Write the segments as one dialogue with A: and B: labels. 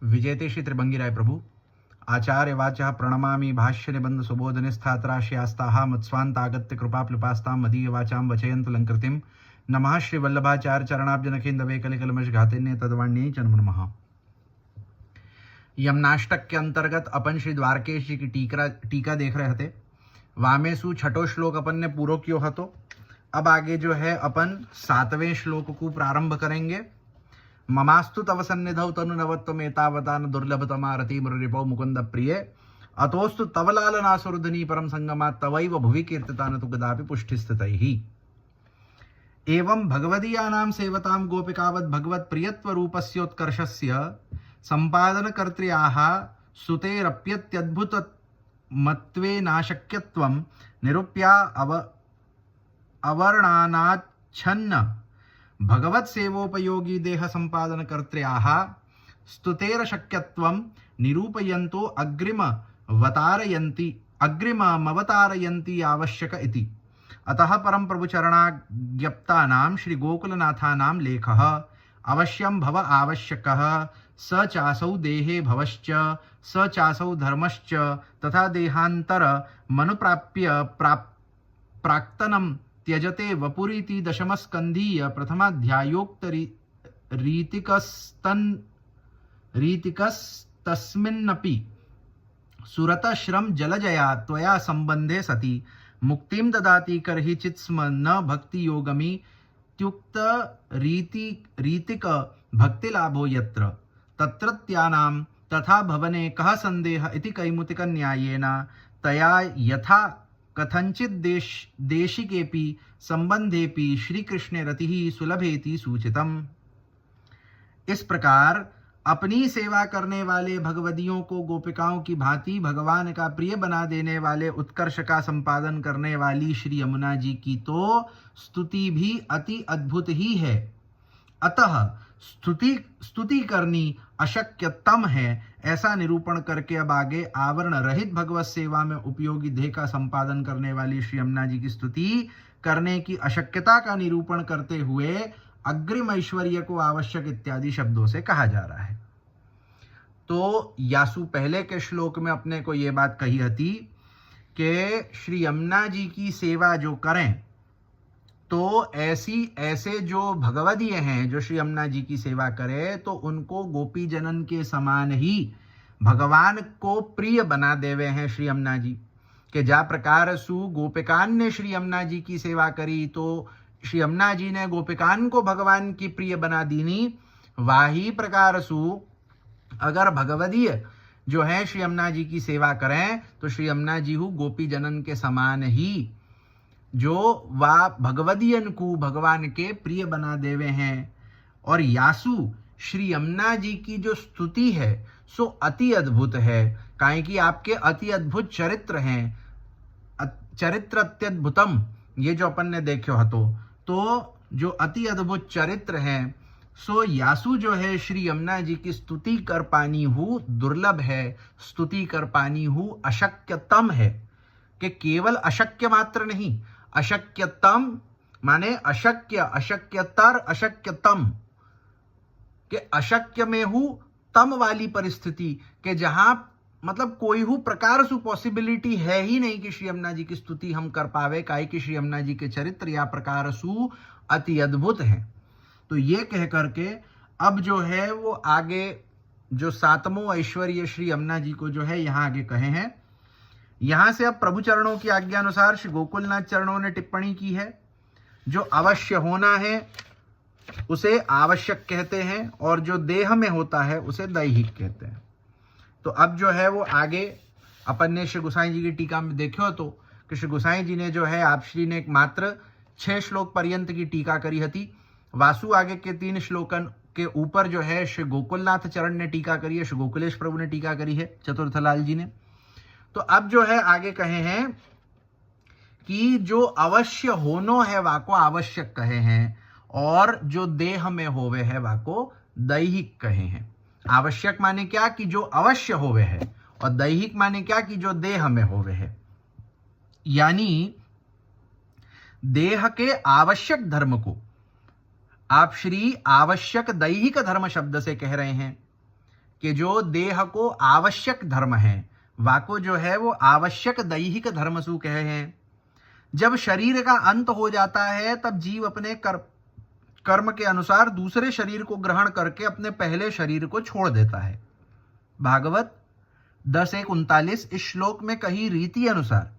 A: विजेते श्री त्रिभंगी राय प्रभु आचार्य वाचः प्रणमामि भाष्य निबंध सुबोध निस्थात्राश्यास्ताः मत्स्वान्तागत्य कृपाप्लुपास्तां मदीय वाचां वचयन्तु लंकृतिं नमः श्री वल्लभाचार्य चरणाब्जनखेन्दवे कलिकलमश घातिन्य तद्वाण्यै च नमः। यमनाष्टक के अंतर्गत अपन श्री द्वारकेश जी की टीका देख रहे थे। वामेसु छठो श्लोक अपन ने पूरो कियो हतो। अब आगे जो है अपन 7वें श्लोक को प्रारंभ करेंगे। ममास्तु तव सन्निधौ तनु नवत्वमेतावतान दुर्लभतमारति मुररिपौ मुकुंद प्रिय अतोस्तु तव लालनासुरधनी परम संगमात् तवैव भुवि कीर्तितान तु गदापि पुष्टिस्थितैः। एवं भगवदीयानां सेवतां गोपिकावद् भगवत् प्रियत्व रूपस्योत्कर्षस्य सम्पादनकर्त्र्याः सुतेरप्यत्यद्भुतमत्वेनाशक्यत्वं निरूप्या अवर्णानाच्छन्न भगवत्सेवोपयोगी देह सम्पादनकर्त्र्याः स्तुतेरशक्यत्वं निरूपयन्तो अग्रिममवतारयन्ति आवश्यक इति। अतः परम प्रभुचरणाज्ञप्तानां श्री गोकुलनाथानां लेखः अवश्यं भव आवश्यकः स चासौ देहे भवश्च स चासौ धर्मश्च तथा देहांतर मनुप्राप्य प्राक्तनं त्यजते वपुरीति दशमस्कंधीय प्रथमाध्यायोक्त रीतिकस्तस्मिन्नपि सुरतश्रम जलजया त्वया संबंधे सति मुक्तिं ददाति करहि चित् स्म न भक्ति योगमी त्युक्त रीतिक भक्तिलाभो यत्र तत्रत्यानां तथा भवने कः संदेह इति कैमुतिक न्यायेन तया यथा कथंचित देशिकेपि संबंधेपि श्री कृष्ण रतिः सुलभेति सूचितम्। इस प्रकार अपनी सेवा करने वाले भगवदियों को गोपिकाओं की भांति भगवान का प्रिय बना देने वाले उत्कर्ष का संपादन करने वाली श्री यमुना जी की तो स्तुति भी अति अद्भुत ही है। अतः स्तुति करनी अशक्यतम है, ऐसा निरूपण करके अब आगे आवरण रहित भगवत सेवा में उपयोगी देह का संपादन करने वाली श्री यमुना जी की स्तुति करने की अशक्यता का निरूपण करते हुए अग्रिम ऐश्वर्य को आवश्यक इत्यादि शब्दों से कहा जा रहा है। तो यासु पहले के श्लोक में अपने को ये बात कही थी कि श्री यमुना जी की सेवा जो करें तो ऐसे जो भगवदीय हैं जो श्री यमुना जी की सेवा करे तो उनको गोपी जनन के समान ही भगवान को प्रिय बना देवे हैं श्री यमुना जी के। जा प्रकार सु गोपिकान ने श्री यमुना जी की सेवा करी तो श्री यमुना जी ने गोपिकान को भगवान की प्रिय बना दीनी। वाही प्रकार सु अगर भगवदीय जो है श्री यमुना जी की सेवा करें तो श्री यमुना जी हु गोपी जनन के समान ही जो वा भगवदियन को भगवान के प्रिय बना देवे हैं। और यासु श्री यमुना जी की जो स्तुति है सो अति अद्भुत है, काहे कि आपके अति अद्भुत चरित्र हैं। चरित्र अत्यद्भुतम ये जो अपन ने देखो हतो तो जो अति अद्भुत चरित्र हैं सो यासु जो है श्री यमुना जी की स्तुति कर पानी हु दुर्लभ है, स्तुति कर पानी हु अशक्यतम है। कि केवल अशक्य मात्र नहीं, अशक्यतम माने अशक्य, अशक्यतर, अशक्यतम के अशक्य में हु तम वाली परिस्थिति के जहां मतलब कोई हु प्रकार सु पॉसिबिलिटी है ही नहीं कि श्री यमुना जी की स्तुति हम कर पावे, काहे कि श्री यमुना जी के चरित्र या प्रकार सु अति अद्भुत हैं। तो ये कह करके अब जो है वो आगे जो 7वां ऐश्वर्य श्री यमुना जी को जो है यहाँ आगे कहे हैं। यहां से अब प्रभु चरणों की आज्ञा अनुसार श्री गोकुलनाथ चरणों ने टिप्पणी की है। जो अवश्य होना है उसे आवश्यक कहते हैं और जो देह में होता है उसे दैहिक कहते हैं। तो अब जो है वो आगे अपन ने श्री गोसाई जी की टीका में देखो तो कि श्री गोसाई जी ने जो है आप श्री ने मात्र 6 श्लोक पर्यंत की टीका करी हती। वासु आगे के 3 श्लोकन के ऊपर जो है श्री गोकुलनाथ चरण ने टीका करी है, श्री गोकुलेश प्रभु ने टीका करी है, चतुर्थलाल जी ने। तो अब जो है आगे कहे हैं कि जो अवश्य होनो है वाको आवश्यक कहे हैं और जो देह में होवे है वाको दैहिक कहे हैं। आवश्यक माने क्या कि जो अवश्य होवे है और दैहिक माने क्या कि जो देह में होवे है। यानी देह के आवश्यक धर्म को आप श्री आवश्यक दैहिक धर्म शब्द से कह रहे हैं कि जो देह को आवश्यक धर्म है, वाको जो है वो आवश्यक दैहिक धर्म सु कहे हैं। जब शरीर का अंत हो जाता है तब जीव अपने कर्म के अनुसार दूसरे शरीर को ग्रहण करके अपने पहले शरीर को छोड़ देता है। भागवत 10:1-39 इस श्लोक में कही रीति अनुसार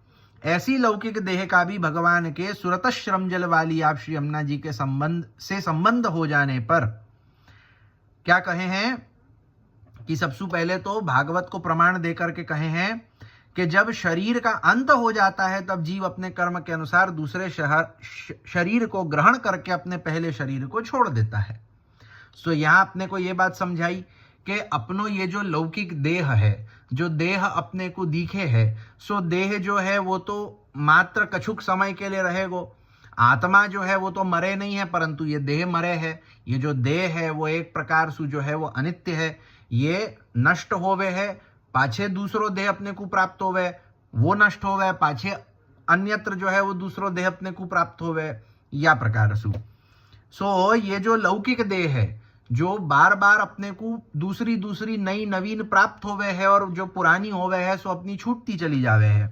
A: ऐसी लौकिक देह का भी भगवान के सुरतश्रम जल वाली आप श्री यमुना जी के संबंध हो जाने पर क्या कहे हैं कि सबसे पहले तो भागवत को प्रमाण देकर के कहे हैं कि जब शरीर का अंत हो जाता है तब जीव अपने कर्म के अनुसार दूसरे शरीर को ग्रहण करके अपने पहले शरीर को छोड़ देता है। सो यहां अपने को यह बात समझाई कि अपनो ये जो लौकिक देह है, जो देह अपने को दिखे है, सो देह जो है वो तो मात्र कछुक समय के लिए रहेगो। आत्मा जो है वो तो मरे नहीं है, परंतु ये देह मरे है। ये जो देह है वो एक प्रकार से जो है वो अनित्य है, ये नष्ट होवे है। पाछे दूसरो देह अपने को प्राप्त होवे, वो नष्ट होवे, पाछे अन्यत्र जो है वो दूसरो देह अपने को प्राप्त होवे, या प्रकार सो ये जो लौकिक देह है जो बार बार अपने को दूसरी नई नवीन प्राप्त होवे है और जो पुरानी होवे है सो अपनी छूटती चली जावे है।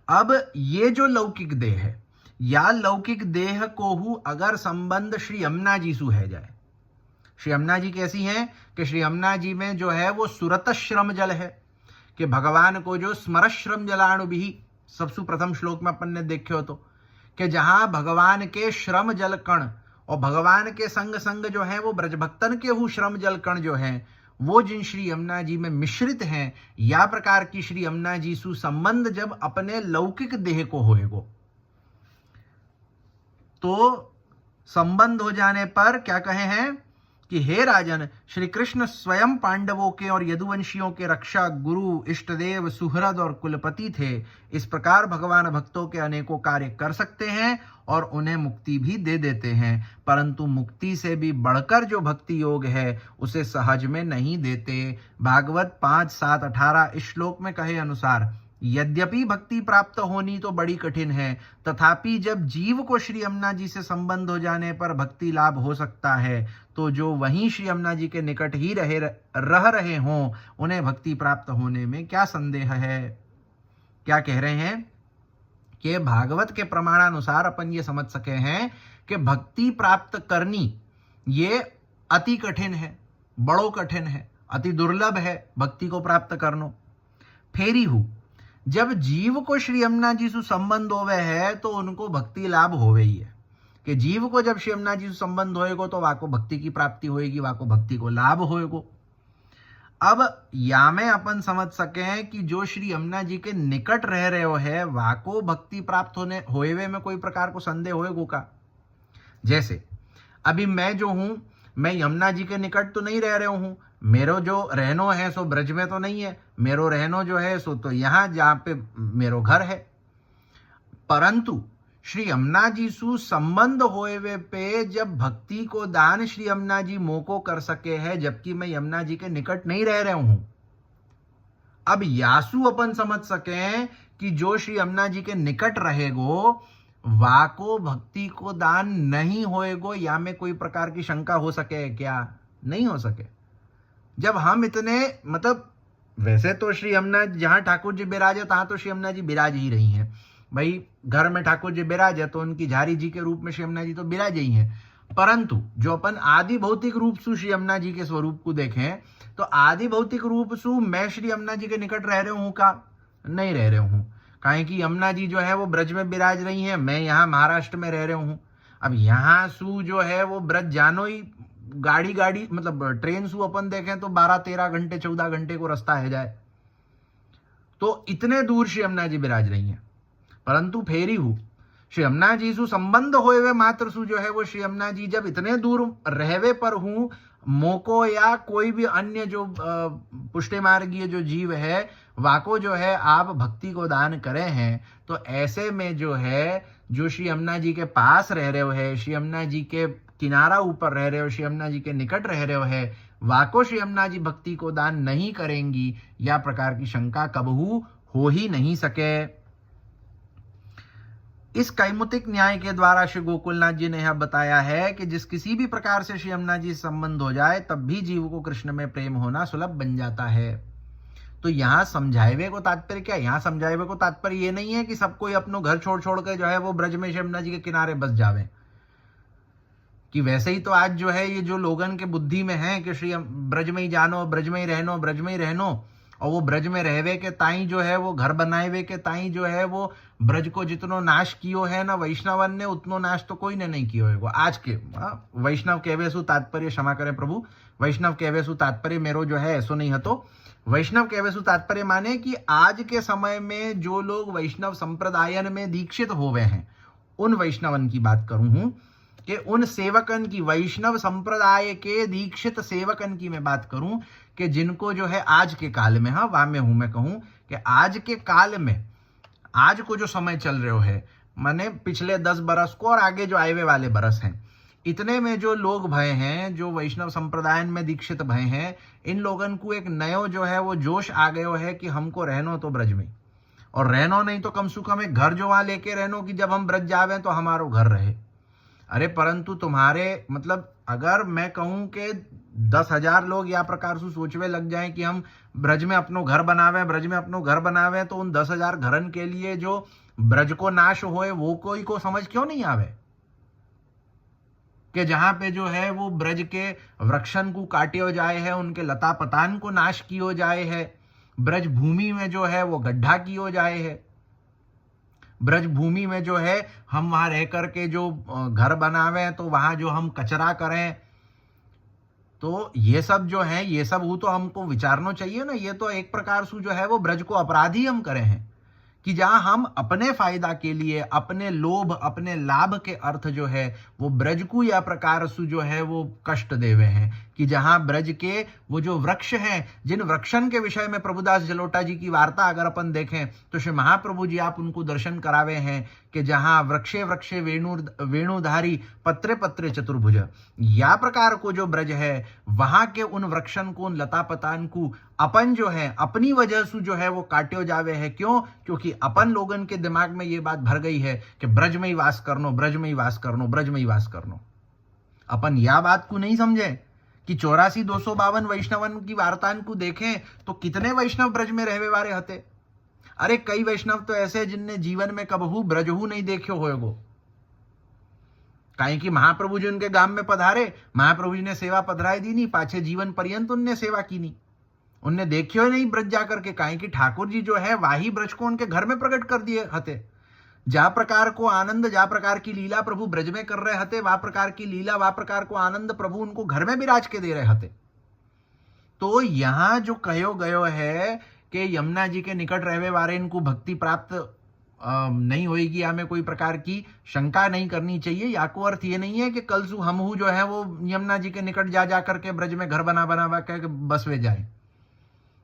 A: अब ये जो लौकिक देह है या लौकिक देह को अगर संबंध श्री यमुना जी सु है जाए, श्री यमुना जी कैसी हैं कि श्री यमुना जी में जो है वो सुरत श्रम जल है कि भगवान को जो स्मरश्रम जलाणु भी सबसे प्रथम श्लोक में अपन ने देखे हो तो कि जहां भगवान के श्रम जल कण और भगवान के संग संग जो है वो ब्रजभक्तन के श्रम जल कण जो है वो जिन श्री यमुना जी में मिश्रित हैं, या प्रकार की श्री यमुना जी सु संबंध जब अपने लौकिक देह को होएगो तो संबंध हो जाने पर क्या कहे हैं कि हे राजन, श्री कृष्ण स्वयं पांडवों के और यदुवंशियों के रक्षा गुरु, इष्टदेव, सुहृद और कुलपति थे। इस प्रकार भगवान भक्तों के अनेकों कार्य कर सकते हैं और उन्हें मुक्ति भी दे देते हैं, परंतु मुक्ति से भी बढ़कर जो भक्ति योग है उसे सहज में नहीं देते। भागवत 5:7-18 इस श्लोक में कहे अनुसार यद्यपि भक्ति प्राप्त होनी तो बड़ी कठिन है, तथापि जब जीव को श्री यमुना जी से संबंध हो जाने पर भक्ति लाभ हो सकता है, तो जो वहीं श्री यमुना जी के निकट ही रह रहे हों उन्हें भक्ति प्राप्त होने में क्या संदेह है। क्या कह रहे हैं कि भागवत के प्रमाणानुसार अपन ये समझ सके हैं कि भक्ति प्राप्त करनी ये अति कठिन है, बड़ो कठिन है, अति दुर्लभ है भक्ति को प्राप्त करनो। फेरी हूं जब जीव को श्री यमुना जी से संबंध होवे है तो उनको भक्ति लाभ होवे ही है कि जीव को जब श्री यमुना जी से संबंध होएगो तो वाको भक्ति की प्राप्ति होएगी, वाको भक्ति को लाभ होएगो। अब या में अपन समझ सके कि जो श्री यमुना जी के निकट रह रहे हो है वाको भक्ति प्राप्त होने होएवे में कोई प्रकार को संदेह होएगो का। जैसे अभी मैं जो हूं, मैं यमुना जी के निकट तो नहीं रह रहा हूं, मेरो जो रहनो है सो ब्रज में तो नहीं है, मेरो रहनो जो है सो तो यहां जहां पे मेरो घर है, परंतु श्री यमुना जी सु संबंध होए पे जब भक्ति को दान श्री यमुना जी मोको कर सके है, जबकि मैं यमुना जी के निकट नहीं रह रहा हूं। अब यासु अपन समझ सके कि जो श्री यमुना जी के निकट रहेगो वाको भक्ति को दान नहीं होएगो, या में कोई प्रकार की शंका हो सके क्या? नहीं हो सके। जब हम इतने मतलब वैसे तो श्री यमुना जहां ठाकुर जी बिराजे तहां तो श्री यमुना जी बिराज ही रही हैं भाई। घर में ठाकुर जी बिराजे तो उनकी झारी जी के रूप में श्री यमुना जी तो बिराजे ही हैं, परंतु जो अपन आदि भौतिक रूप सु श्री यमुना जी के स्वरूप को देखें तो आदि भौतिक रूप सु मैं श्री यमुना जी के निकट रह रहा हूं का? नहीं रह रहा हूं, काहे कि यमुना जी जो है वो ब्रज में बिराज रही हैं, मैं यहाँ महाराष्ट्र में रह रहा हूं। अब यहाँ सु जो है वो ब्रज जानो ही गाड़ी मतलब ट्रेन सु अपन देखें तो 12-13 घंटे 14 घंटे को रास्ता है जाए, तो इतने दूर श्री यमुना जी बिराज रही हैं। परंतु फेरी हूं श्री यमुना जी सु संबंध होए हुए मात्र सु जो है वो श्री यमुना जी जब इतने दूर रहवे पर हूं, मोको या कोई भी अन्य जो पुष्टि मार्गीय जो जीव है वाको जो है आप भक्ति को दान करे हैं, तो ऐसे में जो है जो श्री यमुना जी के पास रह रहे हो है, श्री यमुना जी के किनारा ऊपर रह रहे हो, श्री यमुना जी के निकट रह रहे हो है, वाको श्री यमुना जी भक्ति को दान नहीं करेंगी, या प्रकार की शंका कबहू हो ही नहीं सके। इस कैमुतिक न्याय के द्वारा श्री गोकुलनाथ जी ने यह बताया है कि जिस किसी भी प्रकार से श्री यमुना जी से संबंध हो जाए तब भी जीव को कृष्ण में प्रेम होना सुलभ बन जाता है। तो यहाँ समझाए को तात्पर्य क्या? यहाँ समझाए को तात्पर्य ये नहीं है कि सब कोई अपनो घर छोड़ छोड़ के जो है वो ब्रज में यमुना जी के किनारे बस जावे, कि वैसे ही तो आज जो है ये जो लोगन के बुद्धि में है कि श्री ब्रज में ही जानो, ब्रज में ही रहनो, ब्रज में ही रहनो, और वो ब्रज में रहवे के ताई जो है वो घर बनाए के ताई जो है वो ब्रज को जितनो नाश कियो है ना वैष्णवन ने, उतनो नाश तो कोई ने नहीं कियो है। आज के वैष्णव कहवेसु तात्पर्य, क्षमा करें प्रभु, वैष्णव कहवेसु तात्पर्य मेरो जो है ऐसो नहीं हतो। वैष्णव कहवेसु तात्पर्य माने कि आज के समय में जो लोग वैष्णव संप्रदायन में दीक्षित होवे हैं उन वैष्णवन की बात करूं हूं, कि उन सेवकन की, वैष्णव संप्रदाय के दीक्षित सेवकन की मैं बात करूं कि जिनको जो है आज के काल में, हाँ वहां में हूं मैं कहूं कि आज के काल में, आज को जो समय चल रहे है माने पिछले 10 बरस को और आगे जो आए वाले बरस हैं, इतने में जो लोग भय हैं, जो वैष्णव संप्रदाय में दीक्षित भय हैं, इन लोगन को एक नयो जो है वो जोश आ गयो है कि हमको रहनो तो ब्रज में, और रहनो नहीं तो कम से कम एक घर जो वहां लेके रहनो कि जब हम ब्रज जावे तो हमारो घर रहे। अरे परंतु तुम्हारे मतलब अगर मैं कहूं कि 10,000 लोग या प्रकार से सोचवे लग जाएं कि हम ब्रज में अपनो घर बनावे, ब्रज में अपनो घर बनावे, तो उन 10,000 घरन के लिए जो ब्रज को नाश होए वो कोई को समझ क्यों नहीं आवे कि जहां पे जो है वो ब्रज के वृक्षन को काटियो जाए है, उनके लता पतान को नाश कियो जाए है, ब्रज भूमि में जो है वो गड्ढा कियो जाए है, ब्रज भूमि में जो है हम वहां रह करके जो घर बनावे तो वहां जो हम कचरा करें, तो ये सब जो है ये सब वो तो हमको विचारना चाहिए ना। ये तो एक प्रकार से जो है वो ब्रज को अपराधी हम करे हैं कि जहां हम अपने फायदा के लिए, अपने लोभ, अपने लाभ के अर्थ जो है वो ब्रज को या प्रकार से जो है वो कष्ट देवे हैं, कि जहां ब्रज के वो जो वृक्ष हैं, जिन वृक्षन के विषय में प्रभुदास जलोटा जी की वार्ता अगर अपन देखें तो श्री महाप्रभु जी आप उनको दर्शन करावे हैं कि जहां वृक्षे वृक्षे वेणुधारी पत्रे पत्रे चतुर्भुज, या प्रकार को जो ब्रज है वहां के उन वृक्षन को, उन लता पतान को अपन जो है अपनी वजह से जो है वो काट्यो जावे है। क्यों? क्योंकि अपन लोगन के दिमाग में ये बात भर गई है कि ब्रज में ही वास करनो, ब्रज में ही वास करनो, ब्रज में ही वास करनो। अपन या बात को नहीं समझे कि 84,252 वैष्णवन की वार्तान को देखें तो कितने वैष्णव ब्रज में रहवे वाले हते। अरे कई वैष्णव तो ऐसे जिनने जीवन में कबहू ब्रजहू नहीं देखो होएगो, काहे कि महाप्रभु जी उनके गांव में पधारे, महाप्रभु जी ने सेवा पधराई दी नहीं, पाछे जीवन पर्यंत उनने सेवा की नहीं, उनने देखियो नहीं ब्रज जाकर के, काहे कि ठाकुर जी जो है वाही ब्रज को उनके घर में प्रकट कर दिए हते। जा प्रकार को आनंद, जा प्रकार की लीला प्रभु ब्रज में कर रहे हते, वा प्रकार की लीला, वा प्रकार को आनंद प्रभु उनको घर में विराज के दे रहे हते। तो यहां जो कहो गयो है कि यमुना जी के निकट रहवे वाले इनको भक्ति प्राप्त नहीं होगी, या में कोई प्रकार की शंका नहीं करनी चाहिए। या को अर्थ ये नहीं है कि कल सु हमहू जो है वो यमुना जी के निकट जा करके ब्रज में घर बना के बसवे जाए,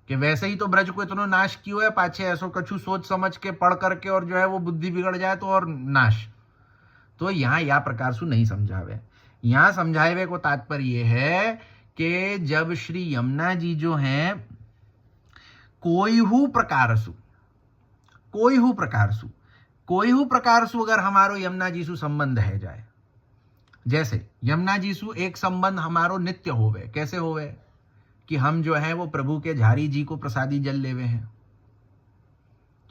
A: कि वैसे ही तो ब्रज को इतना नाश कियो है, पाछे ऐसो कछु सोच समझ के पढ़ करके और जो है वो बुद्धि बिगड़ जाए तो और नाश। तो यहाँ या प्रकार से नहीं समझावे। यहाँ समझावे को तात्पर्य ये है कि जब श्री यमुना जी जो हैं कोई हु प्रकार सु अगर हमारो यमुना जी सु संबंध है जाए, जैसे यमुना जी सु एक संबंध हमारो नित्य होवे, कैसे होवे कि हम जो है वो प्रभु के झारी जी को प्रसादी जल लेवे हैं,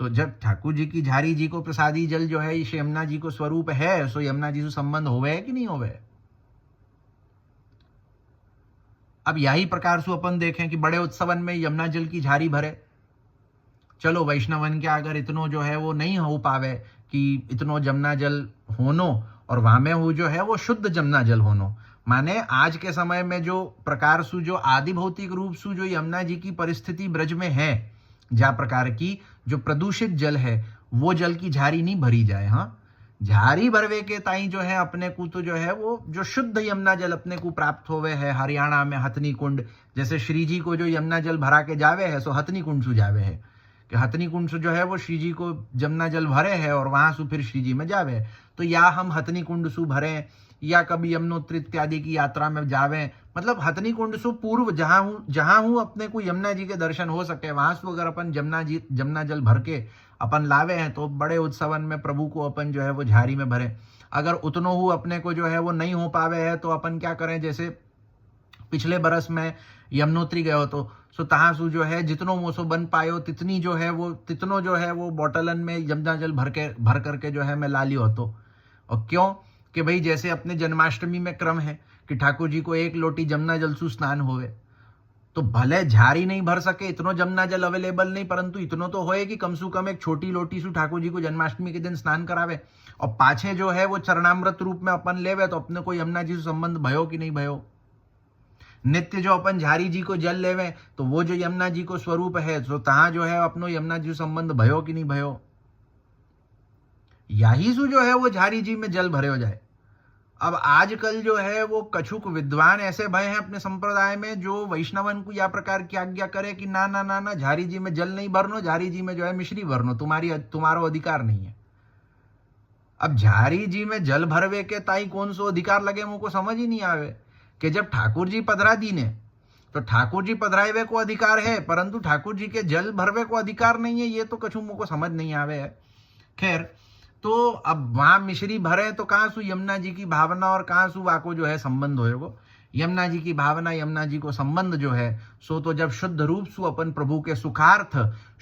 A: तो जब ठाकुर जी की झारी जी को प्रसादी जल जो है ये यमुना जी को स्वरूप है, सो यमुना जी से संबंध होवे है कि नहीं होवे। अब यही प्रकार से अपन देखें कि बड़े उत्सवन में यमुना जल की झारी भरे, चलो वैष्णवन के अगर इतनो जो है वो नहीं हो पावे कि इतनो यमुना जल होनो, और वहां में वो जो है वो शुद्ध यमुना जल होनो, माने आज के समय में जो प्रकार सु जो आदि भौतिक रूप सु जो यमुना जी की परिस्थिति ब्रज में है, जा प्रकार की जो प्रदूषित जल है वो जल की झारी नहीं भरी जाए। हाँ, झारी भरवे के ताई जो है अपने को तो जो है वो जो शुद्ध यमुना जल अपने को प्राप्त होवे है। हरियाणा में हथनी कुंड, जैसे श्री जी को जो यमुना जल भरा के जावे है सो हथनी कुंड सु जावे है, कि हथनी कुंड से जो है वो श्री जी को यमुना जल भरे है और वहां से फिर श्री जी में जावे। तो या हम हथनी कुंड सु भरें, या कभी यमुनोत्री इत्यादि की यात्रा में जावें, मतलब हथनी कुंड सु पूर्व जहां हूं अपने को यमुना जी के दर्शन हो सके वहां से अगर अपन जमुना जल भर के अपन लावे हैं तो बड़े उत्सवन में प्रभु को अपन जो है वो झारी में भरे। अगर उतनो हु अपने को जो है वो नहीं हो पावे है तो अपन क्या करें, जैसे पिछले बरस में यमुनोत्री गए हो तो सो तहां सु जो है जितनो मोसो बन पायो तितनी जो है वो तितनो जो है वो बॉटलन में यमुना जल भर करके जो है मैं ला लियो तो। और क्यों कि भाई जैसे अपने जन्माष्टमी में क्रम है कि ठाकुर जी को एक लोटी जमुना जल सु स्नान होवे, तो भले झारी नहीं भर सके, इतनो जमुना जल अवेलेबल नहीं, परंतु इतनो तो होए कि कम से कम एक छोटी लोटी सु ठाकुर जी को जन्माष्टमी के दिन स्नान करावे। और पाछे जो है वो चरणामृत रूप में अपन लेवे तो अपने को यमुना जी से संबंध भयो कि नहीं भयो। नित्य जो अपन झारी जी को जल लेवे तो वो जो यमुना जी को स्वरूप है तो तहां जो है अपनो यमुना जी से संबंध भयो कि नहीं भयो। यही सु जो है वो झारी जी में जल भरे हो जाए। अब आजकल जो है वो कछुक विद्वान ऐसे भय हैं अपने संप्रदाय में जो वैष्णवन को या प्रकार की आज्ञा करे कि ना ना ना ना झारी जी में जल नहीं भरनो, झारी जी में जो है मिश्री भरनो, तुम्हारो अधिकार नहीं है। अब झारी जी में जल भरवे के ताई कौन सो अधिकार लगे मुझको समझ ही नहीं आवे कि जब ठाकुर जी पधरा दी ने तो ठाकुर जी पधरावे को अधिकार है परंतु ठाकुर जी के जल भरवे को अधिकार नहीं है, ये तो कछु मुझको समझ नहीं आवे है। खैर, तो अब वहां मिश्री भरे तो कहां सु यमुना जी की भावना और कहां सु वाको जो है संबंध होएगो। यमुना जी की भावना यमुना जी को संबंध जो है सो तो जब शुद्ध रूप सु अपन प्रभु के सुखार्थ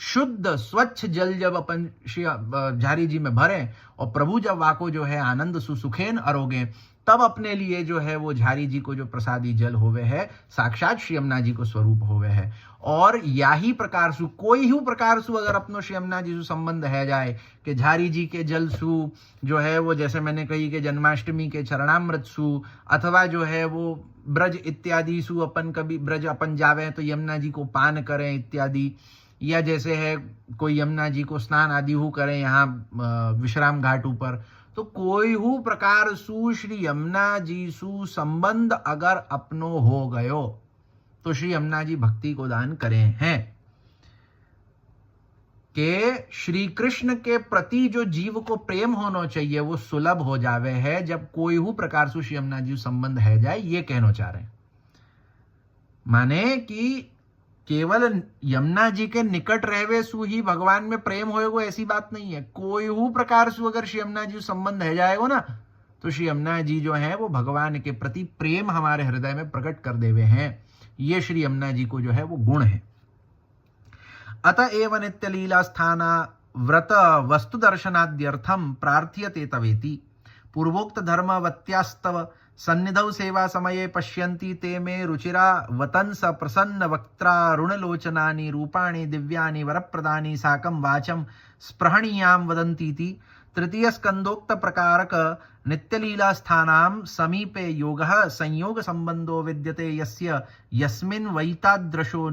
A: शुद्ध स्वच्छ जल जब अपन झारी जी में भरे और प्रभु जब वाको जो है आनंद सु सुखेन अरोगे तब अपने लिए जो है वो झारी जी को जो प्रसादी जल होवे है साक्षात श्री यमुना जी को स्वरूप होवे है। और याही प्रकार सु कोई ही प्रकार सु अगर अपनो श्री यमुना जी सु संबंध है जाए कि झारी जी के जल सु जो है वो जैसे मैंने कही कि जन्माष्टमी के चरणामृत सु अथवा जो है वो ब्रज इत्यादि सु अपन कभी ब्रज अपन जावे तो यमुना जी को पान करें इत्यादि, या जैसे है कोई यमुना जी को स्नान आदि हु करें यहाँ विश्राम घाट ऊपर, तो कोई हु प्रकार सु श्री यमुना जी सु संबंध अगर अपनो हो गयो तो श्री यमुना जी भक्ति को दान करे हैं कि श्री कृष्ण के प्रति जो जीव को प्रेम होना चाहिए वो सुलभ हो जावे है जब कोई हु प्रकार से श्री यमुना जी संबंध है जाए, ये कहना चाह रहे हैं। माने कि केवल यमुना जी के निकट रहवे सु ही भगवान में प्रेम होएगो ऐसी बात नहीं है। कोई हु प्रकार से अगर श्री यमुना जी संबंध है जाएगो ना तो श्री यमुना जी जो है वो भगवान के प्रति प्रेम हमारे हृदय में प्रकट कर देवे हैं। ये श्री यमुना जी को जो है वो गुण है। अतएव नित्य लीला स्थाना व्रत वस्तु दर्शनाद्यर्थम प्रार्थ्यते तवेति पूर्वोक्त धर्मवत्यास्तव सन्निधौ सेवा समये पश्यन्ति ते मे रुचिरा वतंस प्रसन्न वक्त्रारुणलोचनानि रूपाणि दिव्यानि वरप्रदानि साकं वाचं स्पृहणीयां वदन्तीति तृतीय स्कंदोक्त प्रकारक नित्यलीला स्थानां समीपे योगः संयोग संबंधो विद्यते यस्य यस्मिन् वैतादृशो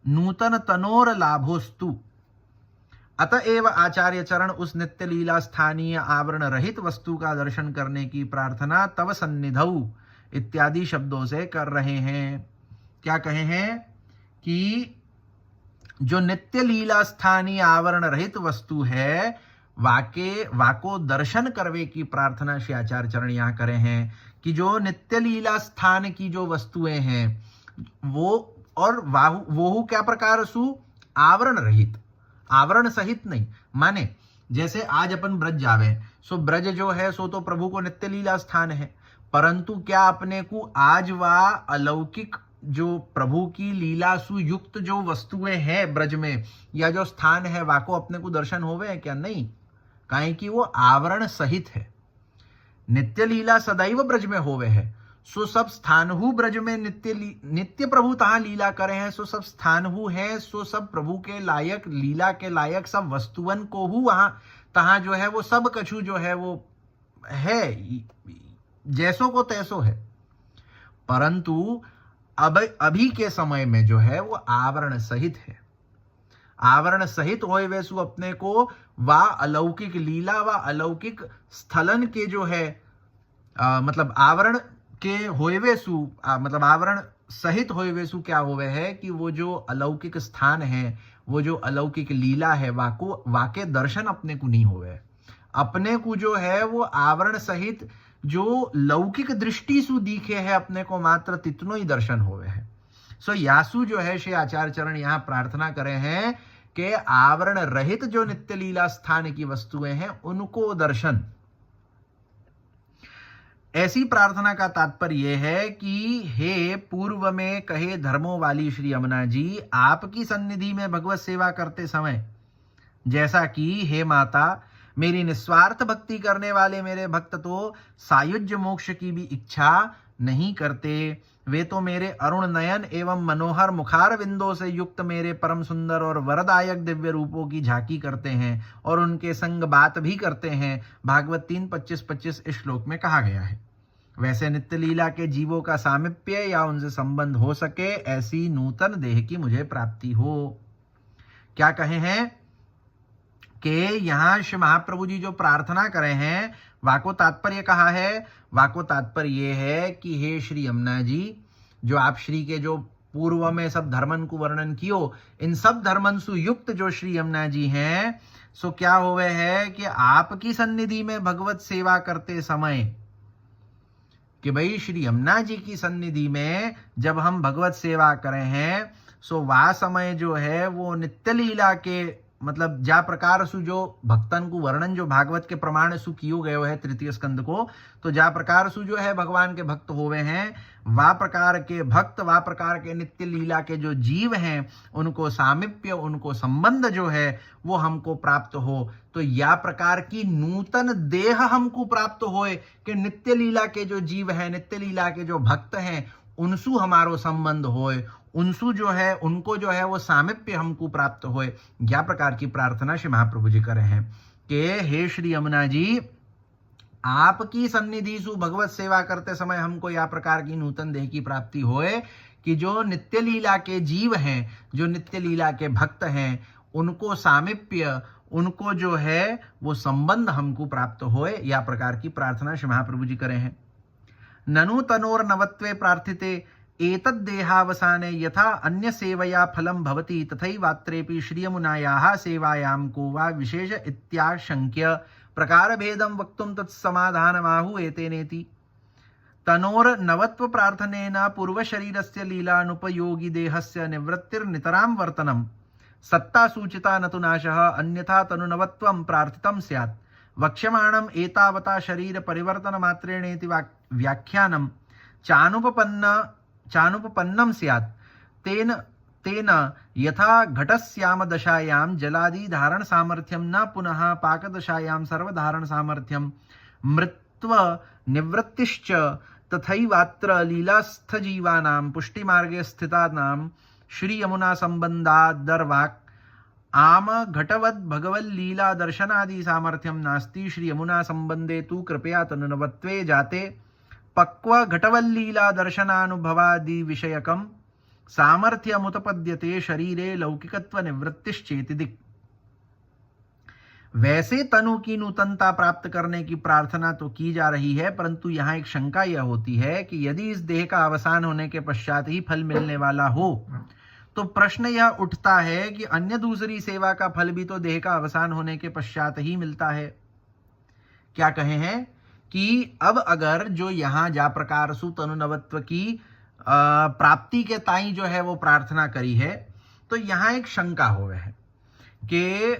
A: नूतन तनोर लाभोस्तु। अतएव आचार्य चरण उस नित्य लीला स्थानीय आवरण रहित वस्तु का दर्शन करने की प्रार्थना तव सन्निधौ इत्यादि शब्दों से कर रहे हैं। क्या कहे हैं कि जो नित्य लीला स्थानीय आवरण रहित वस्तु है वाको दर्शन करवे की प्रार्थना श्री आचार्य चरण यहाँ करे हैं कि जो नित्य लीला स्थान की जो वस्तुएं हैं वो और वो क्या प्रकार सु आवरण रहित, आवरण सहित नहीं। माने जैसे आज अपन ब्रज जावे सो ब्रज जो है सो तो प्रभु को नित्य लीला स्थान है, परंतु क्या अपने को आज वह अलौकिक जो प्रभु की लीला सुयुक्त जो वस्तुएं हैं ब्रज में या जो स्थान है वाको अपने को दर्शन होवे है क्या? नहीं, काहे कि वो आवरण सहित है। नित्य लीला सदैव ब्रज में होवे है सो सब स्थानहु ब्रज में नित्य प्रभु तहां लीला करे हैं सो सब स्थानहु है सो सब प्रभु के लायक लीला के लायक सब वस्तुअन को हु वहां तहां जो है वो सब कछु जो है वो है जैसो को तैसो है, परंतु अब अभी के समय में जो है वो आवरण सहित है। आवरण सहित होए वैसु अपने को वा अलौकिक लीला व अलौकिक स्थलन के जो है मतलब आवरण के होएवेसु मतलब आवरण सहित होएवेसु क्या होवे है कि वो जो अलौकिक स्थान है वो जो अलौकिक लीला है वाके दर्शन अपने को नहीं होवे। अपने को जो है वो आवरण सहित जो लौकिक दृष्टि सु दिखे है अपने को मात्र तितनो ही दर्शन होवे है। सो यासु जो है श्री आचार्य चरण यहां प्रार्थना करे हैं कि आवरण रहित जो नित्य लीला स्थान की वस्तुएं हैं उनको दर्शन। ऐसी प्रार्थना का तात्पर्य यह है कि हे पूर्व में कहे धर्मों वाली श्री यमुना जी, आपकी सन्निधि में भगवत सेवा करते समय जैसा कि हे माता, मेरी निस्वार्थ भक्ति करने वाले मेरे भक्त तो सायुज्य मोक्ष की भी इच्छा नहीं करते। वे तो मेरे अरुण नयन एवं मनोहर मुखार बिंदों से युक्त मेरे परम सुंदर और वरदायक दिव्य रूपों की झांकी करते हैं और उनके संग बात भी करते हैं। भागवत 3:25-25 इस श्लोक में कहा गया है। वैसे नित्य लीला के जीवों का सामिप्य या उनसे संबंध हो सके, ऐसी नूतन देह की मुझे प्राप्ति हो। क्या कहे हैं कि यहां श्री महाप्रभु जी जो प्रार्थना करे हैं, वाको तात्पर्य कहा है। वाको तात्पर्य ये है कि हे श्री यमुना जी, जो आप श्री के जो पूर्व में सब धर्मन को वर्णन कियो, इन सब धर्मन सु युक्त जो श्री यमुना जी हैं, सो क्या होवे है कि आपकी सन्निधि में भगवत सेवा करते समय, कि भाई श्री यमुना जी की सन्निधि में जब हम भगवत सेवा करें हैं, सो वह समय जो है वो नित्य लीला के मतलब जा प्रकार सु जो भक्तन को वर्णन जो भागवत के प्रमाण सु कियो गयो है तृतीय स्कंद को, तो जा प्रकार सु जो है भगवान के भक्त होवे हैं, वा प्रकार के भक्त, वा प्रकार के नित्य लीला के जो जीव हैं, उनको सामिप्य, उनको संबंध जो है वो हमको प्राप्त हो। तो या प्रकार की नूतन देह हमको प्राप्त होए कि नित्य लीला के जो जीव हैं, नित्य लीला के जो भक्त हैं, उनसु हमारो संबंध होए, उनसु जो है उनको जो है वो सामिप्य हमको प्राप्त होए। क्या प्रकार की प्रार्थना श्री महाप्रभु जी करे हैं कि हे श्री यमुना जी, आपकी सन्निधि सु भगवत सेवा करते समय हमको या प्रकार की नूतन देह की प्राप्ति होए कि जो नित्य लीला के जीव हैं, जो नित्य लीला के भक्त हैं, उनको सामिप्य, उनको जो है वो संबंध हमको प्राप्त होए। या प्रकार की प्रार्थना श्री महाप्रभु जी करे हैं। ननु तनोर नवत्वे प्रार्थिते एतद्देहावसाने यथा अन्य सेवया फलं भवति तथैवात्रेपि श्रीयमुनायाः सेवायां को वा विशेष इत्याशंक्य प्रकार भेदं वक्तुं तत्समाधानमाहु एतेनेति। तनोर नवत्व प्रार्थनेन पूर्व शरीरस्य लीलानुपयोगी देहस्य निवृत्तिर्नितरां वर्तनं सत्ता सूचिता न तु नाशः, अन्यथा तनुनवत्वं प्रार्थितं स्यात्। वक्ष्यमाणं एतावता शरीर परिवर्तन मात्रेणेति व्याख्यानं चानुपपन्नं स्यात्। तेन यथा घटस्याम दशायां जलादि धारण सामर्थ्यं न पुनः पाकदशायां सर्वधारण सामर्थ्यं मृत्व निवृत्तिश्च तथैवात्र लीलास्थ जीवानां पुष्टिमार्गे स्थितानां श्री यमुना संबंधादर्वाक् आम घटवद् भगवल्लीला दर्शनादि सामर्थ्यं नास्ति। श्री यमुना संबंधे तु कृपया तनुनवत्वे जाते पक्व घटवल्लीला दर्शनानुभवादि विषयकं सामर्थ्यमुत्पद्यते शरीरे लौकिकत्व निवृत्तिश्चेति दिक्। वैसे तनु की नूतनता प्राप्त करने की प्रार्थना तो की जा रही है, परंतु यहाँ एक शंका यह होती है कि यदि इस देह का अवसान होने के पश्चात ही फल मिलने वाला हो, तो प्रश्न यह उठता है कि अन्य दूसरी सेवा का फल भी तो देह का अवसान होने के पश्चात ही मिलता है। क्या कहे हैं कि अब अगर जो यहाँ जा प्रकार सु तनुनवत्व की प्राप्ति के ताई जो है वो प्रार्थना करी है, तो यहाँ एक शंका हो है कि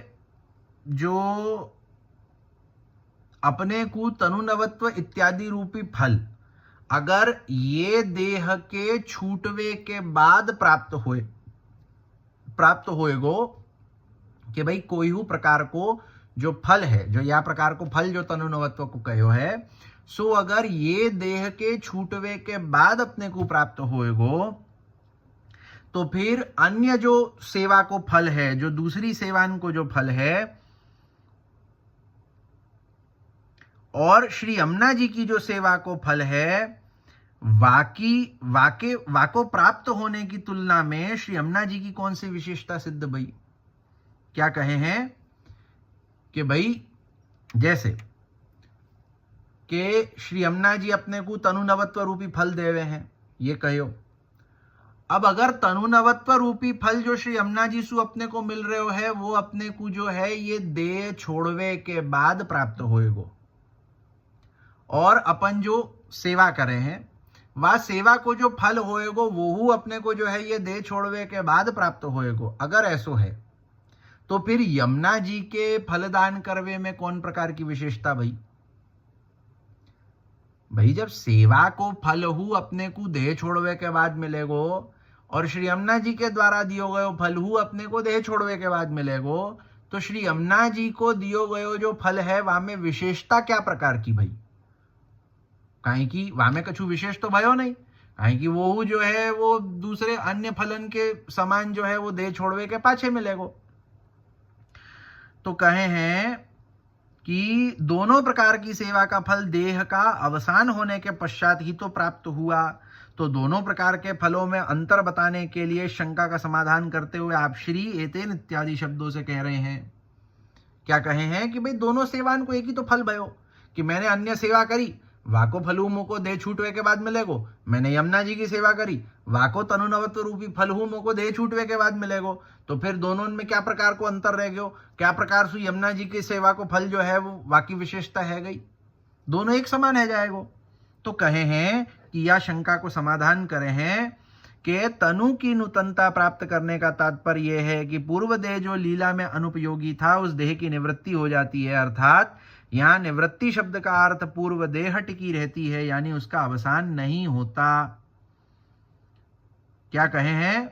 A: जो अपने को तनुनवत्व इत्यादि रूपी फल अगर ये देह के छूटवे के बाद प्राप्त होएगो कि भाई कोई हु प्रकार को जो फल है, जो या प्रकार को फल जो तनुनवत्व को कहो है, सो अगर ये देह के छूटवे के बाद अपने को प्राप्त होएगो, तो फिर अन्य जो सेवा को फल है, जो दूसरी सेवान को जो फल है, और श्री यमुना जी की जो सेवा को फल है, वाको प्राप्त होने की तुलना में श्री यमुना जी की कौन सी विशेषता सिद्ध भई? क्या कहे हैं कि भाई जैसे कि श्री यमुना जी अपने को तनुनवत्व रूपी फल देवे हैं, ये कहो। अब अगर तनुनवत्व रूपी फल जो श्री यमुना जी सु अपने को मिल रहे हो है, वो अपने को जो है ये देह छोड़वे के बाद प्राप्त होएगो, और अपन जो सेवा करे हैं वह सेवा को जो फल होएगो वो अपने को जो है ये देह छोड़वे के बाद प्राप्त होएगो। अगर ऐसो है तो फिर यमुना जी के फलदान करवे में कौन प्रकार की विशेषता भाई? भाई जब सेवा को फल हु अपने को देह छोड़वे के बाद मिलेगो और श्री यमुना जी के द्वारा दियो गयो फल हु अपने को देह छोड़वे के बाद मिलेगो, तो श्री यमुना जी को दियो गयो जो फल है वहां में विशेषता क्या प्रकार की भाई? कहीं की वहां में कछु विशेष तो भयो नहीं, कहीं की वो जो है वो दूसरे अन्य फलन के समान जो है वो देह छोड़वे के पाछे मिलेगो। तो कहे हैं कि दोनों प्रकार की सेवा का फल देह का अवसान होने के पश्चात ही तो प्राप्त हुआ। तो दोनों प्रकार के फलों में अंतर बताने के लिए शंका का समाधान करते हुए आप श्री एतेन इत्यादि शब्दों से कह रहे हैं। क्या कहे हैं कि भाई दोनों सेवान को एक ही तो फल भयो, कि मैंने अन्य सेवा करी वाको फलू मोको देह छूटवे के बाद मिलेगो, मैंने यमुना जी की सेवा करी वाको तनुनवत्व रूपी फल हूं मोको देह छूटवे के बाद मिलेगो। तो फिर दोनों में क्या प्रकार को अंतर रह गयो? क्या प्रकार से यमुना जी की सेवा को फल जो है वो वाकी विशेषता है गई, दोनों एक समान है जाएगो। तो कहे हैं कि यह शंका को समाधान करे हैं कि तनु की नूतनता प्राप्त करने का तात्पर्य यह है कि पूर्व देह जो लीला में अनुपयोगी था उस देह की निवृत्ति हो जाती है, अर्थात यहां निवृत्ति शब्द का अर्थ पूर्व देह टिकी रहती है, यानी उसका अवसान नहीं होता। क्या कहे हैं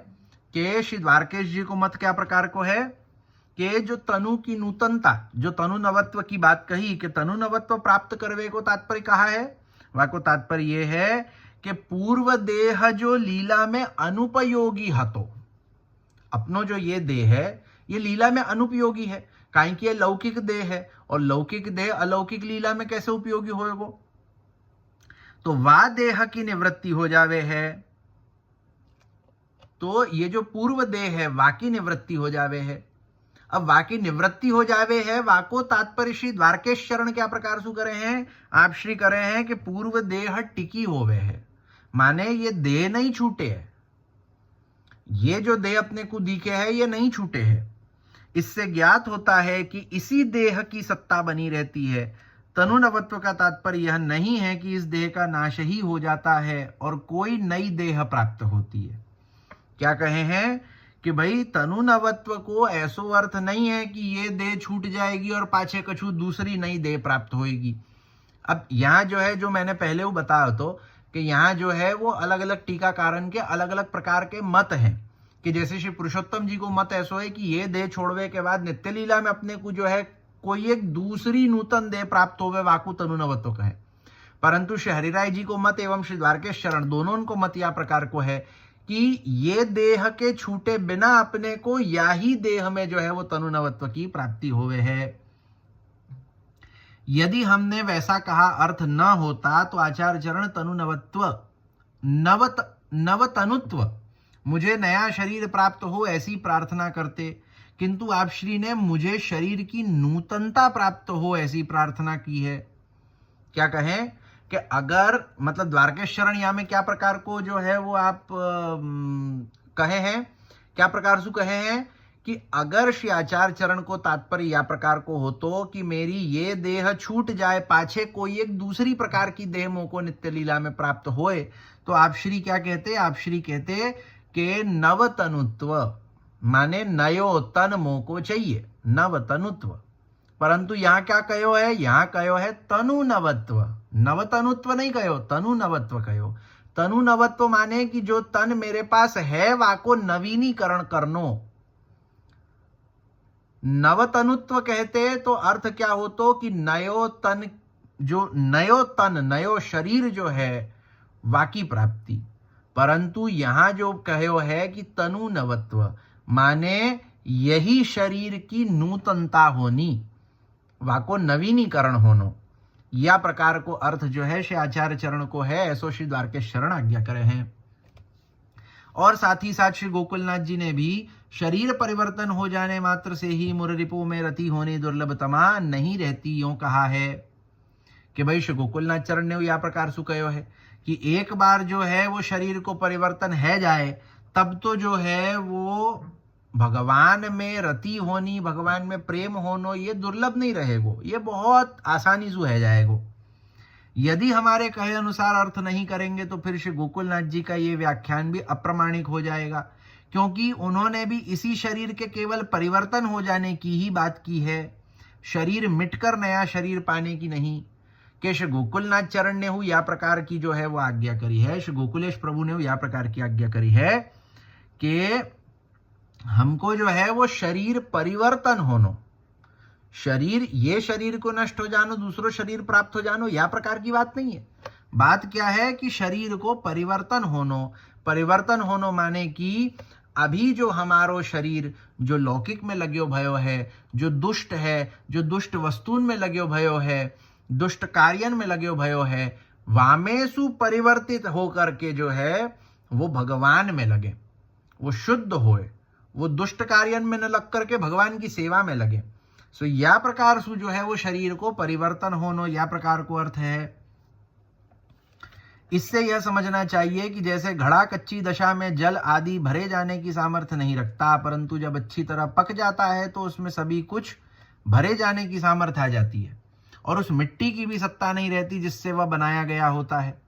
A: कि श्री द्वारकेश जी को मत क्या प्रकार को है कि जो तनु की नूतनता, जो तनु नवत्व की बात कही कि तनु नवत्व प्राप्त करवे को तात्पर्य कहा है, वह को तात्पर्य यह है कि पूर्व देह जो लीला में अनुपयोगी हतो, अपनो जो ये देह है ये लीला में अनुपयोगी है, काहे कि ये लौकिक देह है और लौकिक देह अलौकिक लीला में कैसे उपयोगी होएगो? तो वा देह की निवृत्ति हो जावे है, तो ये जो पूर्व देह है वाकी निवृत्ति हो जावे है। अब वाकी निवृत्ति हो जावे है, वाको तात्पर्य श्री द्वारकेश शरण क्या प्रकार से करे हैं? आप श्री करे हैं कि पूर्व देह टिकी होवे है, माने ये देह नहीं छूटे है, ये जो देह अपने को दिखे है ये नहीं छूटे है। इससे ज्ञात होता है कि इसी देह की सत्ता बनी रहती है। तनु नवत्व का तात्पर्य यह नहीं है कि इस देह का नाश ही हो जाता है और कोई नई देह प्राप्त होती है। क्या कहे हैं कि भाई तनु नवत्व को ऐसो अर्थ नहीं है कि ये देह छूट जाएगी और पाछे कछु दूसरी नई देह प्राप्त होएगी। अब यहाँ जो है, जो मैंने पहले वो बताया तो कि यहाँ जो है वो अलग अलग टीकाकारन के अलग अलग प्रकार के मत हैं, कि जैसे श्री पुरुषोत्तम जी को मत ऐसो है कि ये देह छोड़वे के बाद नित्य लीला में अपने को जो है कोई एक दूसरी नूतन देह प्राप्त होवे, वाकु तनु नवत्व कहे। परंतु श्री हरिराय जी को मत एवं श्री द्वारकेश शरण दोनों को मत या प्रकार को है कि ये देह के छूटे बिना अपने को या ही देह में जो है वो तनु नवत्व की प्राप्ति होवे है। यदि हमने वैसा कहा अर्थ न होता तो आचार्य चरण तनु नवत्व नवतनुत्व मुझे नया शरीर प्राप्त हो ऐसी प्रार्थना करते, किंतु आप श्री ने मुझे शरीर की नूतनता प्राप्त हो ऐसी प्रार्थना की है। क्या कहें कि अगर मतलब द्वारकेश शरण यहाँ में क्या प्रकार को जो है वो आप कहे हैं, क्या प्रकार से कहे हैं कि अगर श्री आचार्य चरण को तात्पर्य या प्रकार को हो तो कि मेरी ये देह छूट जाए, पाछे कोई एक दूसरी प्रकार की देह मोको नित्य लीला में प्राप्त होए, तो आप श्री क्या कहते? आप श्री कहते कि नवतनुत्व, माने नयो तन मोको चाहिए, नवतनुत्व। परंतु यहाँ क्या कहो है? यहाँ कहो है तनु नवत्व, नवतनुत्व नहीं कहो, तनु नवत्व कहो। तनु नवत्व माने कि जो तन मेरे पास है वाको नवीनीकरण करनो। नवतनुत्व कहते तो अर्थ क्या हो तो कि नयो तन, जो नयो तन नयो शरीर जो है वाकी प्राप्ति। परंतु यहां जो कहो है कि तनु नवत्व माने यही शरीर की नूतनता होनी, वाको नवीनीकरण होनो, या प्रकार को अर्थ जो है श्री आचार्य चरण को है, ऐसो श्री द्वारकेश शरण आज्ञा करे हैं। और साथ ही साथ श्री गोकुलनाथ जी ने भी शरीर परिवर्तन हो जाने मात्र से ही मुररिपु में रति होने दुर्लभतमा नहीं रहती, यूं कहा है कि भाई श्री गोकुलनाथ चरण ने या प्रकार से कहो है कि एक बार जो है वो शरीर को परिवर्तन है जाए तब तो जो है वो भगवान में रति होनी, भगवान में प्रेम होनो ये दुर्लभ नहीं रहेगो, ये बहुत आसानी से है जाएगो। यदि हमारे कहे अनुसार अर्थ नहीं करेंगे तो फिर श्री गोकुलनाथ जी का ये व्याख्यान भी अप्रमाणिक हो जाएगा, क्योंकि उन्होंने भी इसी शरीर के केवल परिवर्तन हो जाने की ही बात की है, शरीर मिटकर नया शरीर पाने की नहीं। कि श्री गोकुलनाथ चरण ने हु या प्रकार की जो है वो आज्ञा करी है, श्री गोकुलेश प्रभु ने या प्रकार की आज्ञा करी है कि हमको जो है वो शरीर परिवर्तन होनो, शरीर ये शरीर को नष्ट हो जानो, दूसरो शरीर प्राप्त हो जानो, या प्रकार की बात नहीं है। बात क्या है कि शरीर को परिवर्तन होनो, परिवर्तन होनो माने कि अभी जो हमारो शरीर जो लौकिक में लग्यो भयो है, जो दुष्ट है, जो दुष्ट वस्तुन में लग्यो भयो है, दुष्ट कार्यन में लग्यो भयो है, वामेसु परिवर्तित होकर के जो है वो भगवान में लगे, वो शुद्ध होए, वो दुष्ट कार्यन में न लग करके भगवान की सेवा में लगे। सो या प्रकार सु जो है वो शरीर को परिवर्तन होनो, या प्रकार को अर्थ है। इससे यह समझना चाहिए कि जैसे घड़ा कच्ची दशा में जल आदि भरे जाने की सामर्थ्य नहीं रखता, परंतु जब अच्छी तरह पक जाता है तो उसमें सभी कुछ भरे जाने की सामर्थ्य आ जाती है, और उस मिट्टी की भी सत्ता नहीं रहती जिससे वह बनाया गया होता है।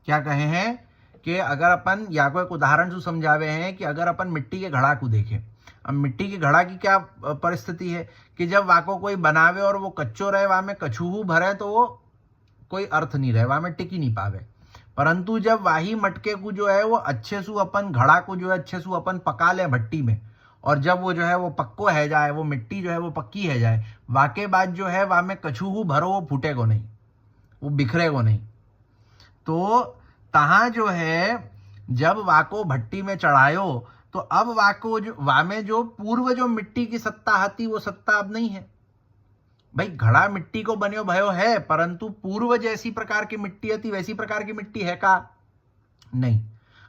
A: क्या कहे हैं कि अगर अपन या कोई उदाहरण से समझावे हैं कि अगर अपन मिट्टी के घड़ा को देखें, अब मिट्टी के घड़ा की क्या परिस्थिति है कि जब वाको कोई बनावे और वो कच्चो रहे, वहां में कछुहू भरे तो वो कोई अर्थ नहीं रहे, वहां में टिकी नहीं पावे। परंतु जब वाही मटके को जो है वो अच्छे सु अपन घड़ा को जो है अच्छे सु अपन पका ले भट्टी में, और जब वो जो है वो पक्को है जाए, वो मिट्टी जो है वो पक्की है जाए, वाके बाद जो है वहां में कछुहू भरो वो फूटेगो नहीं, वो बिखरेगो नहीं। तो तहां जो है जब वाको भट्टी में चढ़ायो तो अब वाको जो वामे जो पूर्व जो मिट्टी की सत्ता आती वो सत्ता अब नहीं है। भाई घड़ा मिट्टी को बन्यो भयो है, परंतु पूर्व जैसी प्रकार की मिट्टी आती वैसी प्रकार की मिट्टी है का? नहीं,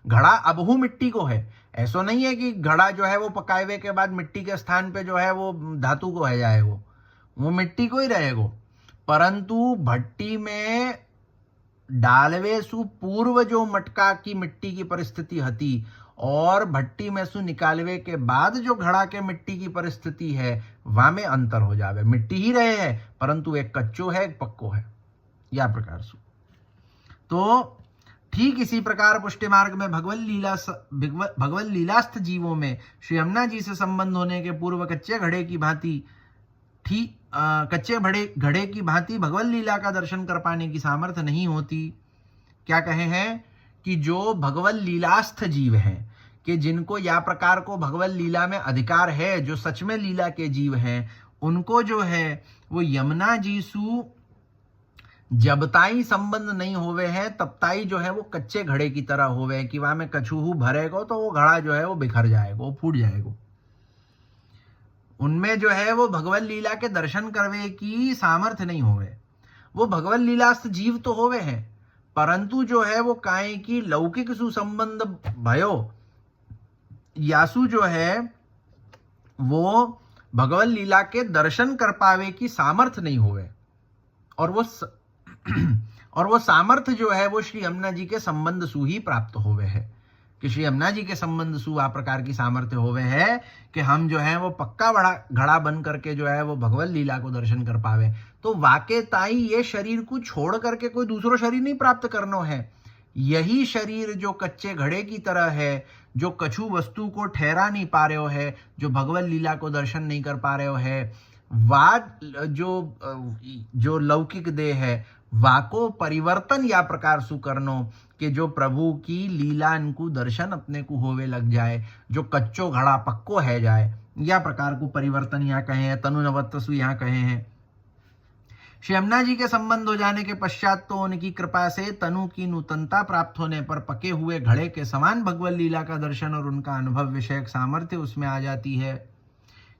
A: घड़ा अबहू मिट्टी को है। ऐसा नहीं है कि घड़ा जो है वो पकाए हुए के बाद मिट्टी के स्थान पे जो है वो धातु को है जाएगो, वो मिट्टी को ही रहेगो। परंतु भट्टी में डालवे सु पूर्व जो मटका की मिट्टी की परिस्थिति हती और भट्टी में सु निकालवे के बाद जो घड़ा के मिट्टी की परिस्थिति है वहां में अंतर हो जावे। मिट्टी ही रहे है परंतु एक कच्चो है एक पक्को है, या प्रकार सु। तो ठीक इसी प्रकार पुष्टि मार्ग में भगवत लीलास्थ जीवों में श्री यमुना जी से संबंध होने के पूर्व कच्चे घड़े की भांति कच्चे घड़े की भांति भगवत लीला का दर्शन कर पाने की सामर्थ्य नहीं होती। क्या कहे हैं कि जो भगवत लीलास्थ जीव हैं, कि जिनको या प्रकार को भगवत लीला में अधिकार है, जो सच में लीला के जीव हैं, उनको जो है वो यमुना जी सु जब ताई संबंध नहीं होवे है तब ताई जो है वो कच्चे घड़े की तरह होवे, कि वहां में कछुहू भरेगो तो वो घड़ा जो है वो बिखर जाएगा, वो फूट जाएगा। उनमें जो है वो भगवत लीला के दर्शन करवे की सामर्थ्य नहीं होवे। वो भगवत लीलास्थ जीव तो होवे हैं, परंतु जो है वो काहे की लौकिक सुसंबंध भयो यासु जो है वो भगवत लीला के दर्शन कर पावे की सामर्थ्य नहीं होवे। और वो सामर्थ्य जो है वो श्री यमुना जी के संबंध सु ही प्राप्त होवे है, कि श्री यमुना जी के संबंध सु आ प्रकार की सामर्थ्य होवे है कि हम जो है वो पक्का बड़ा घड़ा बन करके जो है वो भगवत लीला को दर्शन कर पावे। तो वाके ताई ये शरीर को छोड़ करके कोई दूसरो शरीर नहीं प्राप्त करनो है। यही शरीर जो कच्चे घड़े की तरह है, जो कछु वस्तु को ठहरा नहीं पा रहे हो है, जो भगवत लीला को दर्शन नहीं कर पा रहे हो है, वाद जो लौकिक देह है वाको परिवर्तन या प्रकार सु करनो, कि जो प्रभु की लीला इनको दर्शन अपने को होवे लग जाए, जो कच्चो घड़ा पक्को है जाए, या प्रकार को परिवर्तन यहाँ कहे हैं, तनु नवत्सु यहाँ कहे हैं। श्री यमुना जी के संबंध हो जाने के पश्चात तो उनकी कृपा से तनु की नूतनता प्राप्त होने पर पके हुए घड़े के समान भगवत लीला का दर्शन और उनका अनुभव विषयक सामर्थ्य उसमें आ जाती है।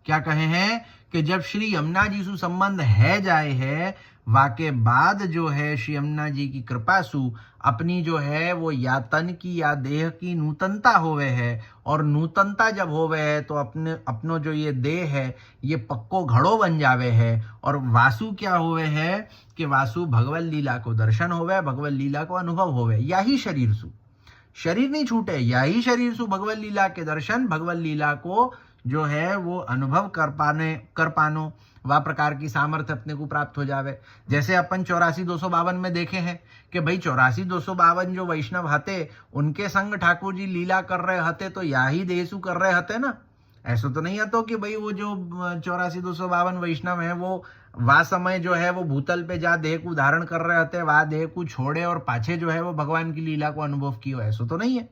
A: क्या कहे हैं कि जब श्री यमुना जी सु संबंध है जाए है, वाके बाद जो है श्री यमुना जी की कृपा सु अपनी जो है वो या तन की या देह की नूतनता होवे है, और नूतनता जब होवे है तो अपनो जो ये देह है ये पक्को घड़ो बन जावे है। और वासु क्या होवे है कि वासु भगवत लीला को दर्शन होवे, भगवत लीला को अनुभव होवे। या ही शरीर सु, शरीर नहीं छूटे, या ही शरीर सु भगवत लीला के दर्शन, भगवत लीला को जो है वो अनुभव कर पानो वह प्रकार की सामर्थ्य अपने को प्राप्त हो जावे। जैसे अपन 84-252 में देखे हैं कि भाई 84-252 जो वैष्णव हते उनके संग ठाकुर जी लीला कर रहे हते तो याही देसु कर रहे हते ना। ऐसा तो नहीं हतो कि भाई वो जो 84-252 वैष्णव है वो वा समय जो है वो भूतल पे जा देह को धारण कर रहे हते, वह देह को छोड़े और पाछे जो है वो भगवान की लीला को अनुभव कियो, ऐसा तो नहीं है।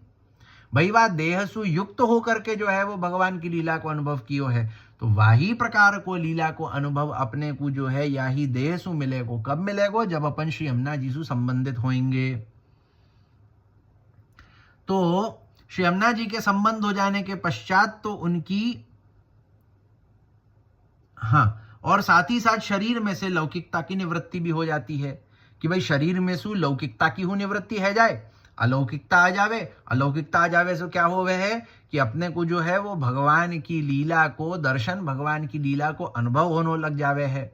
A: भाई वह देह सु युक्त होकर के जो है वो भगवान की लीला को अनुभव कियो है। तो वही प्रकार को लीला को अनुभव अपने को जो है या ही देह सु मिलेगो। कब मिलेगो? जब अपन श्री यमुना जी से संबंधित होंगे। तो श्री यमुना जी के संबंध हो जाने के पश्चात तो उनकी और साथ ही साथ शरीर में से लौकिकता की निवृत्ति भी हो जाती है कि भाई शरीर में सु लौकिकता की हो निवृत्ति है जाए, अलौकिकता आ जावे। अलौकिकता आ जावे से क्या हो है कि अपने को जो है वो भगवान की लीला को दर्शन, भगवान की लीला को अनुभव होने लग जावे है।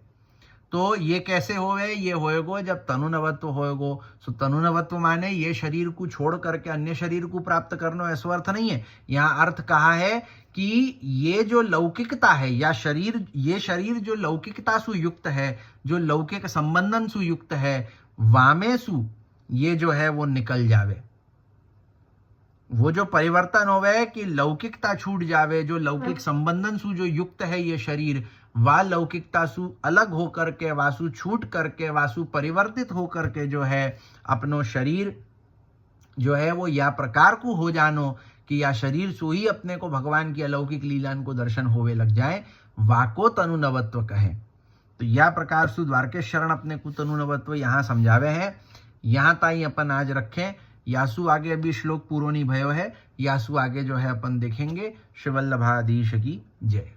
A: तो ये कैसे होवे? ये होएगो जब तनुनवत्व होएगो। सो तनुनवत्व माने ये शरीर को छोड़ करके अन्य शरीर को प्राप्त करना, ऐसा अर्थ नहीं है। यहाँ अर्थ कहा है कि ये जो लौकिकता है या शरीर, ये शरीर जो लौकिकता सु युक्त है, जो लौकिक संबंधन सु युक्त है, वामे सु ये जो है वो निकल जावे। वो जो परिवर्तन होवे कि लौकिकता छूट जावे, जो लौकिक संबंधन सु जो युक्त है ये शरीर, वा लौकिकता सु अलग होकर के, वासु छूट करके, वासु परिवर्तित होकर के जो है अपनो शरीर जो है वो या प्रकार को हो जानो कि या शरीर सु ही अपने को भगवान की अलौकिक लीलान को दर्शन होवे लग जाए, वाको तनुनवत्व कहे। तो या प्रकार सु द्वारकेश शरण अपने को तनुनवत्व यहाँ समझावे हैं। यहाँ ताई अपन आज रखें। यासु आगे अभी श्लोक पूरो नहीं भयो है, यासु आगे जो है अपन देखेंगे। श्री वल्लभाधीश की जय।